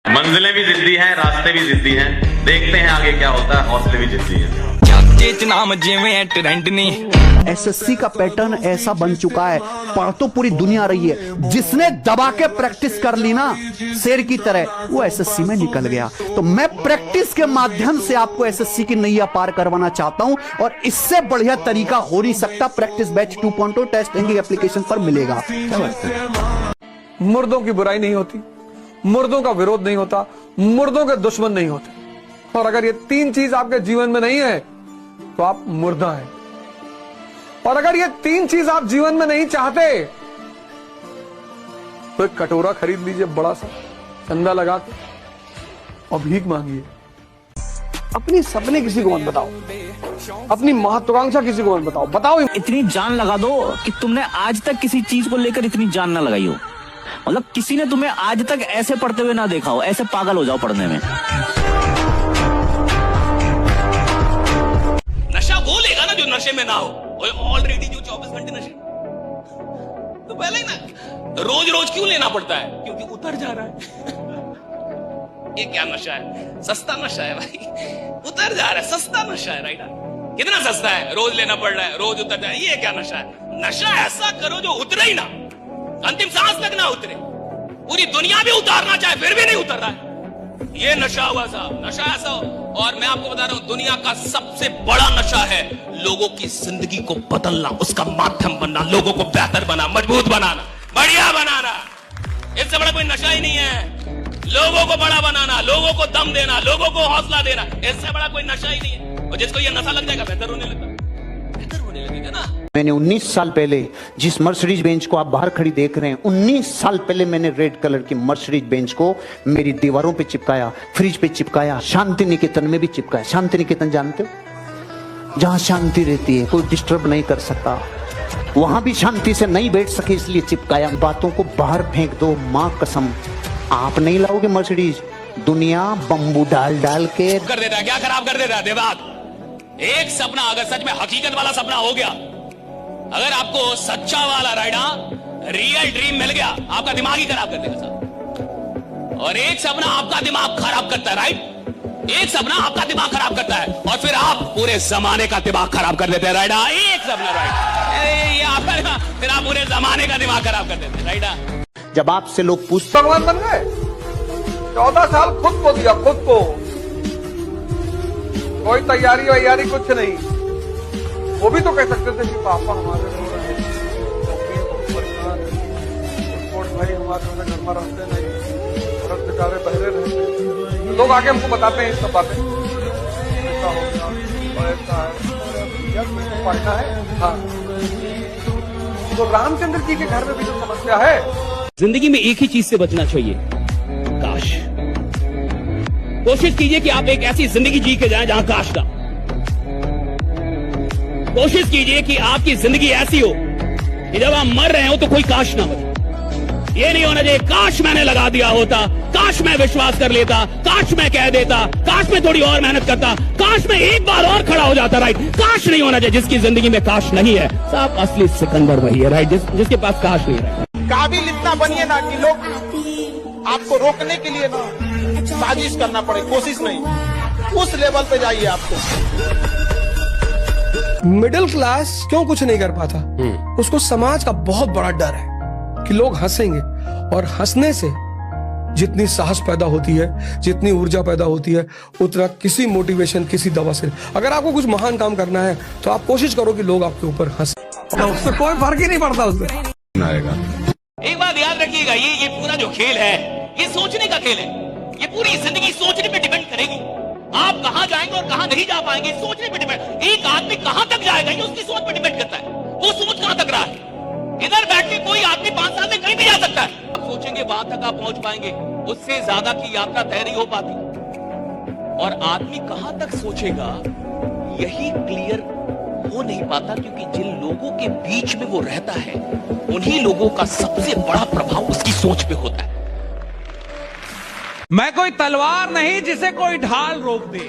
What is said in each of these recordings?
मंजिलें भी जिद्दी हैं, रास्ते भी जिद्दी हैं, देखते हैं आगे क्या होता है, हौसले भी जिद्दी हैं। एसएससी का पैटर्न ऐसा बन चुका है, पढ़ तो पूरी दुनिया रही है, जिसने दबा के प्रैक्टिस कर ली ना शेर की तरह, वो एसएससी में निकल गया। तो मैं प्रैक्टिस के माध्यम से आपको एसएससी की नैया पार करवाना चाहता हूं, और इससे बढ़िया तरीका हो नहीं सकता। प्रैक्टिस बैच 2.0 टेस्ट एंगी एप्लीकेशन पर मिलेगा। मुर्दों की बुराई नहीं होती, मुर्दों का विरोध नहीं होता, मुर्दों के दुश्मन नहीं होते। और अगर ये तीन चीज आपके जीवन में नहीं है तो आप मुर्दा हैं। और अगर ये तीन चीज आप जीवन में नहीं चाहते तो एक कटोरा खरीद लीजिए बड़ा सा, चंदा लगा के, और भीख मांगिए। अपनी सपने किसी को मत बताओ, अपनी महत्वाकांक्षा किसी को मत बताओ। बताओ इतनी जान लगा दो कि तुमने आज तक किसी चीज को लेकर इतनी जान ना लगाई हो। मतलब किसी ने तुम्हें आज तक ऐसे पढ़ते हुए ना देखा हो, ऐसे पागल हो जाओ पढ़ने में। नशा वो लेगा ना जो नशे में ना हो, ऑलरेडी जो 24 घंटे नशे, तो पहले ही ना रोज रोज क्यों लेना पड़ता है, क्योंकि उतर जा रहा है। ये क्या नशा है? सस्ता नशा है भाई, उतर जा रहा है, सस्ता नशा है। राइट, कितना सस्ता है, रोज लेना पड़ रहा है, रोज उतर जाए। ये क्या नशा है? नशा ऐसा करो जो उतरे ही ना, अंतिम सांस तक ना उतरे। पूरी दुनिया भी उतारना चाहे फिर भी नहीं उतर रहा है। ये नशा हुआ साहब, नशा ऐसा हो। और मैं आपको बता रहा हूं, दुनिया का सबसे बड़ा नशा है लोगों की जिंदगी को बदलना, उसका माध्यम बनना, लोगों को बेहतर बना, मजबूत बनाना, बढ़िया बनाना। इससे बड़ा कोई नशा ही नहीं है। लोगों को बड़ा बनाना, लोगों को दम देना, लोगों को हौसला देना, इससे बड़ा कोई नशा ही नहीं है। और जिसको ये नशा लग जाएगा बेहतर होने लगेगा, बेहतर होने लगेगा ना। मैंने 19 साल पहले जिस मर्सिडीज बेंच को आप बाहर खड़ी देख रहे हैं, 19 साल पहले मैंने रेड कलर की मर्सिडीज बेंच को मेरी दीवारों पे चिपकाया, फ्रिज पे चिपकाया, शांति निकेतन में भी चिपकाया। शांति निकेतन जानते हो, जहां शांति रहती है, कोई डिस्टर्ब नहीं कर सकता, वहां भी शांति से नहीं बैठ सके इसलिए चिपकाया। बातों को बाहर फेंक दो, मां कसम आप नहीं लाओगे मर्सिडीज। दुनिया बम्बू डाल डाल के कर देता है, क्या खराब कर देता है दिमाग। एक सपना अगर सच में हकीकत वाला सपना हो गया, अगर आपको सच्चा वाला राइडा रियल ड्रीम मिल गया, आपका दिमाग ही खराब कर देगा साहब। और एक सपना आपका दिमाग खराब करता है, राइट, एक सपना आपका दिमाग खराब करता है, और फिर आप पूरे जमाने का दिमाग खराब कर देते हैं राइडा। एक सपना राइट, फिर आप पूरे जमाने का दिमाग खराब कर देते हैं राइडा। जब आपसे लोग पूछते भगवान बन गए, 14 साल खुद को दिया, खुद को, कोई तैयारी वैयारी कुछ नहीं। वो भी तो कह सकते थे कि पापा हमारे भाई हमारे घर में रहते नहीं, औरत बेचारे बहरे रहते। लोग आगे हमको बताते हैं सब बातें, ऐसा होगा, ऐसा है, पढ़ना है। हाँ, तो रामचंद्र जी के घर में भी जो समस्या है, जिंदगी में एक ही चीज से बचना चाहिए, काश। कोशिश कीजिए कि आप एक ऐसी जिंदगी जी के जाएं जहां काश ना। कोशिश कीजिए कि आपकी जिंदगी ऐसी हो कि जब आप मर रहे हो तो कोई काश ना बचे। ये नहीं होना चाहिए काश मैंने लगा दिया होता, काश मैं विश्वास कर लेता, काश मैं कह देता, काश मैं थोड़ी और मेहनत करता, काश मैं एक बार और खड़ा हो जाता। राइट, काश नहीं होना चाहिए। जिसकी जिंदगी में काश नहीं है साहब, असली सिकंदर वही है। राइट, जिसके पास काश नहीं है। काबिल इतना बनिए ना कि लोग आपको रोकने के लिए ना साजिश करना पड़े, कोशिश नहीं, उस लेवल पे जाइए। आपको मिडिल क्लास क्यों कुछ नहीं कर पाता? उसको समाज का बहुत बड़ा डर है कि लोग हंसेंगे, और हंसने से जितनी साहस पैदा होती है, जितनी ऊर्जा पैदा होती है, उतना किसी मोटिवेशन, किसी दवा से। अगर आपको कुछ महान काम करना है तो आप कोशिश करो कि लोग आपके ऊपर हंसे, उससे कोई फर्क ही नहीं पड़ता उससे आएगा। एक बात याद रखिएगा, ये पूरा जो खेल है, ये सोचने का खेल है। ये पूरी जिंदगी सोचने पे डिपेंड करेगी। आप कहां जाएंगे और कहां नहीं जा पाएंगे, सोचने पे डिपेंड। एक आदमी कहां तक जाएगा ये उसकी सोच पे डिपेंड करता है, वो सोच कहां तक रहा है। इधर बैठ के कोई आदमी 5 साल में कहीं भी जा सकता है। आप सोचेंगे वहां तक आप पहुंच पाएंगे, उससे ज्यादा की यात्रा तय नहीं हो पाती। और आदमी कहां तक सोचेगा यही क्लियर हो नहीं पाता, क्योंकि जिन लोगों के बीच में वो रहता है उन्हीं लोगों का सबसे बड़ा प्रभाव उसकी सोच पे होता है। मैं कोई तलवार नहीं जिसे कोई ढाल रोक दे,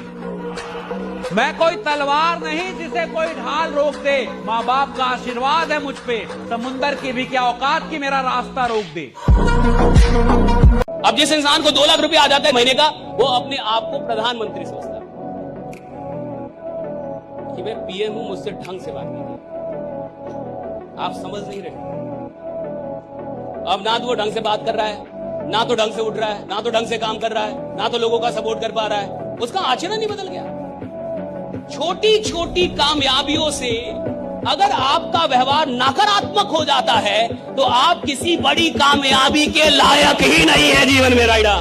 मैं कोई तलवार नहीं जिसे कोई ढाल रोक दे। माँ बाप का आशीर्वाद है मुझ पे, समुंदर की भी क्या औकात की मेरा रास्ता रोक दे। अब जिस इंसान को 2 लाख रुपया आ जाता है महीने का, वो अपने आप को प्रधानमंत्री सोचता है कि मैं पीएम हूं, मुझसे ढंग से बात कीजिए। आप समझ नहीं रहे। अब ना तो वो ढंग से बात कर रहा है, ना तो ढंग से उठ रहा है, ना तो ढंग से काम कर रहा है, ना तो लोगों का सपोर्ट कर पा रहा है। उसका आचरण ही बदल गया। छोटी छोटी कामयाबियों से अगर आपका व्यवहार नकारात्मक हो जाता है तो आप किसी बड़ी कामयाबी के लायक ही नहीं है जीवन में। राइडा